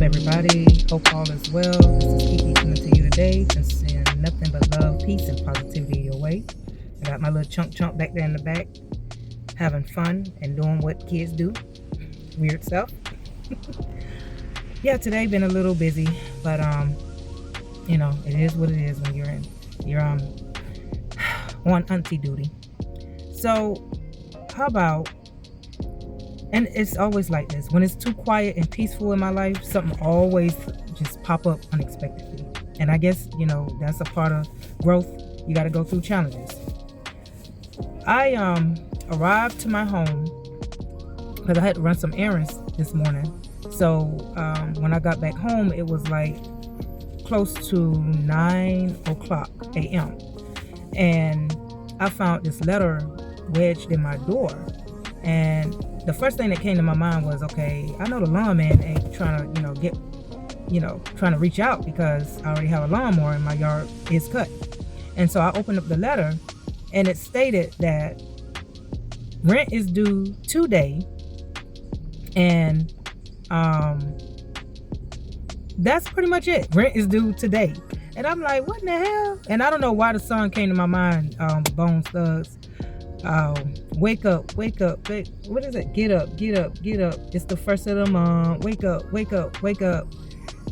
everybody. Hope all is well. This is Kiki coming to you today to send nothing but love, peace, and positivity your way. I got my little chunk back there in the back, having fun and doing what kids do. Weird stuff. Yeah, today been a little busy, but it is what it is when you're on auntie duty. So how about, and it's always like this, when it's too quiet and peaceful in my life, something always just pop up unexpectedly. And I guess, that's a part of growth. You got to go through challenges. I arrived to my home because I had to run some errands this morning. So when I got back home, it was like close to 9 o'clock a.m. And I found this letter wedged in my door. And the first thing that came to my mind was, okay, I know the lawnman ain't trying to, trying to reach out because I already have a lawnmower and my yard is cut. And so I opened up the letter and it stated that rent is due today. And that's pretty much it. Rent is due today. And I'm like, what in the hell? And I don't know why the song came to my mind, Bone Thugs. Wake up. What is it? Get up. It's the first of the month. Wake up.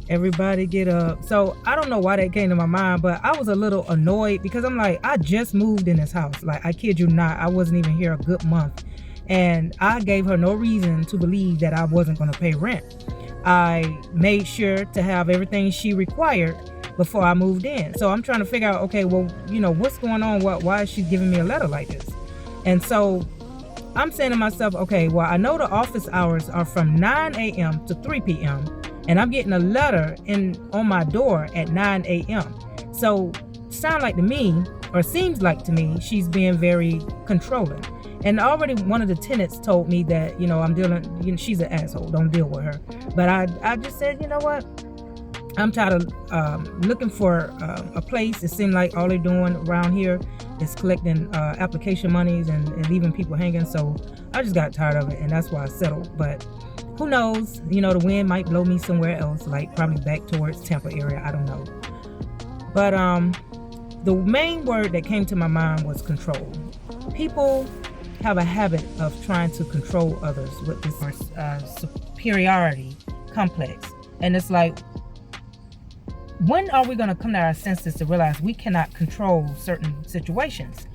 Everybody get up. So I don't know why that came to my mind, but I was a little annoyed because I'm like, I just moved in this house. Like, I kid you not, I wasn't even here a good month. And I gave her no reason to believe that I wasn't going to pay rent. I made sure to have everything she required before I moved in. So I'm trying to figure out, okay, well, what's going on? Why is she giving me a letter like this? And so I'm saying to myself, okay, well, I know the office hours are from 9 a.m. to 3 p.m. and I'm getting a letter on my door at 9 a.m. So seems like to me, she's being very controlling. And already one of the tenants told me that, she's an asshole. Don't deal with her. But I just said, you know what? I'm tired of looking for a place. It seemed like all they're doing around here is collecting application monies and leaving people hanging. So I just got tired of it, and that's why I settled. But who knows? The wind might blow me somewhere else, like probably back towards Tampa area. I don't know. But the main word that came to my mind was control. People have a habit of trying to control others with this superiority complex. And it's like, when are we going to come to our senses to realize we cannot control certain situations?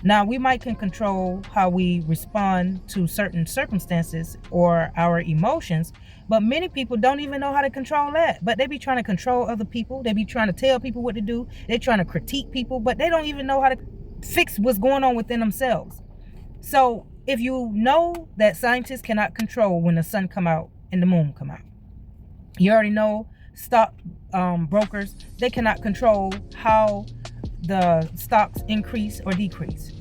Now, we can control how we respond to certain circumstances or our emotions, but many people don't even know how to control that. But they be trying to control other people. They be trying to tell people what to do. They're trying to critique people, but they don't even know how to fix what's going on within themselves. So if you know that scientists cannot control when the sun come out and the moon come out, you already know stock brokers, they cannot control how the stocks increase or decrease.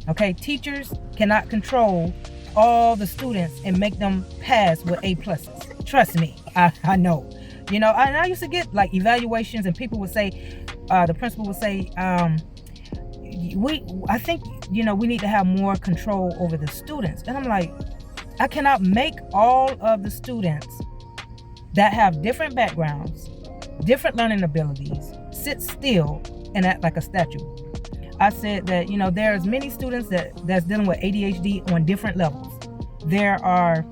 Okay, teachers cannot control all the students and make them pass with A pluses. Trust me, I know. And I used to get like evaluations and people would say, the principal would say, I think we need to have more control over the students. And I'm like, I cannot make all of the students that have different backgrounds, different learning abilities, sit still and act like a statue. I said that, there's many students that's dealing with ADHD on different levels. There are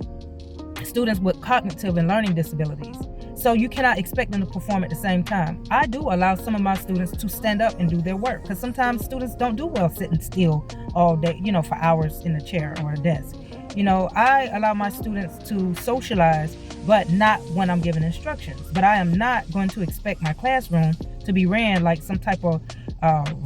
students with cognitive and learning disabilities. So you cannot expect them to perform at the same time. I do allow some of my students to stand up and do their work because sometimes students don't do well sitting still all day, for hours in a chair or a desk. I allow my students to socialize, but not when I'm giving instructions. But I am not going to expect my classroom to be ran like some type of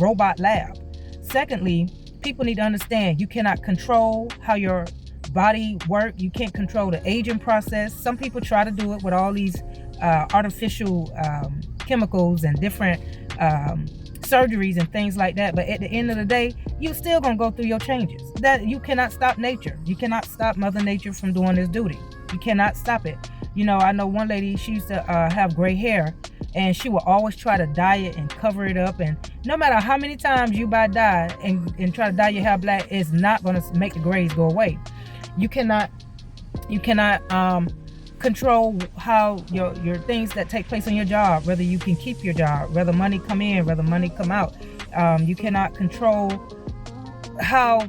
robot lab. Secondly, people need to understand you cannot control how your body works. You can't control the aging process. Some people try to do it with all these artificial chemicals and different surgeries and things like that. But at the end of the day, you still gonna go through your changes. That you cannot stop nature. You cannot stop Mother Nature from doing its duty. You cannot stop it. I know one lady, she used to have gray hair, and she would always try to dye it and cover it up. And no matter how many times you buy dye and try to dye your hair black, it's not gonna make the grays go away. You cannot control how your things that take place on your job, whether you can keep your job, whether money come in, whether money come out. You cannot control how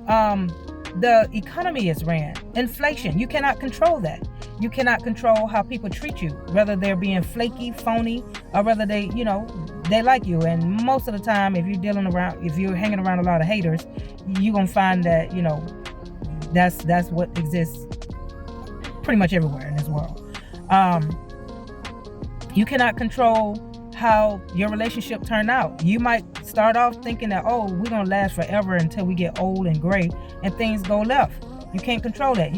the economy is ran. Inflation, you cannot control that. You cannot control how people treat you, whether they're being flaky, phony, or whether they, they like you. And most of the time, if you're hanging around a lot of haters, you're gonna find that, that's what exists pretty much everywhere in this world. You cannot control how your relationship turn out. You might start off thinking that, we're gonna last forever until we get old and gray, and things go left. You can't control that.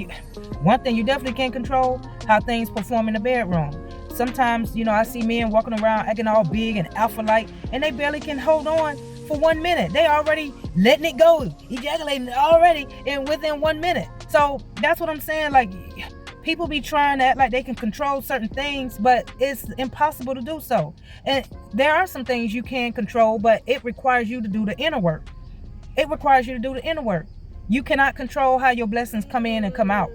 One thing you definitely can't control, how things perform in the bedroom. Sometimes, I see men walking around acting all big and alpha-like, and they barely can hold on for 1 minute. They already letting it go, ejaculating already within 1 minute. So that's what I'm saying. Like, people be trying to act like they can control certain things, but it's impossible to do so. And there are some things you can control, but it requires you to do the inner work. You cannot control how your blessings come in and come out.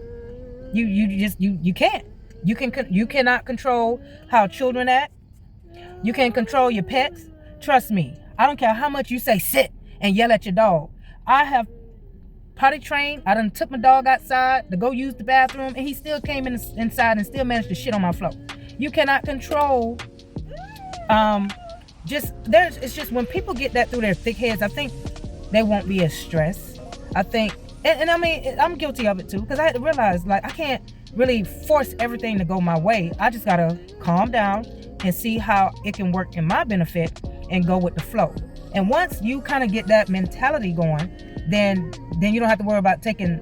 You can't. You cannot control how children act. You can't control your pets. Trust me, I don't care how much you say sit and yell at your dog. I have potty trained. I done took my dog outside to go use the bathroom, and he still came inside and still managed to shit on my floor. You cannot control. It's just when people get that through their thick heads, I think they won't be as stressed. I think, and I mean, I'm guilty of it too, because I had to realize, like, I can't really force everything to go my way. I just gotta calm down and see how it can work in my benefit and go with the flow. And once you kind of get that mentality going, then you don't have to worry about taking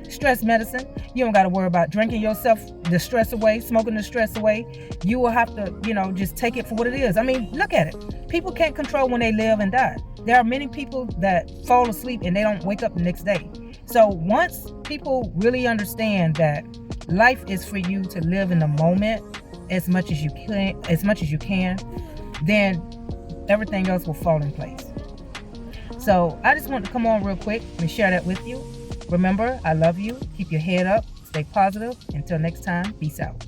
stress medicine. You don't got to worry about drinking yourself the stress away, smoking the stress away. You will have to, just take it for what it is. I mean, look at it. People can't control when they live and die. There are many people that fall asleep and they don't wake up the next day. So once people really understand that life is for you to live in the moment as much as you can, then everything else will fall in place. So I just want to come on real quick and share that with you. Remember, I love you. Keep your head up. Stay positive. Until next time, peace out.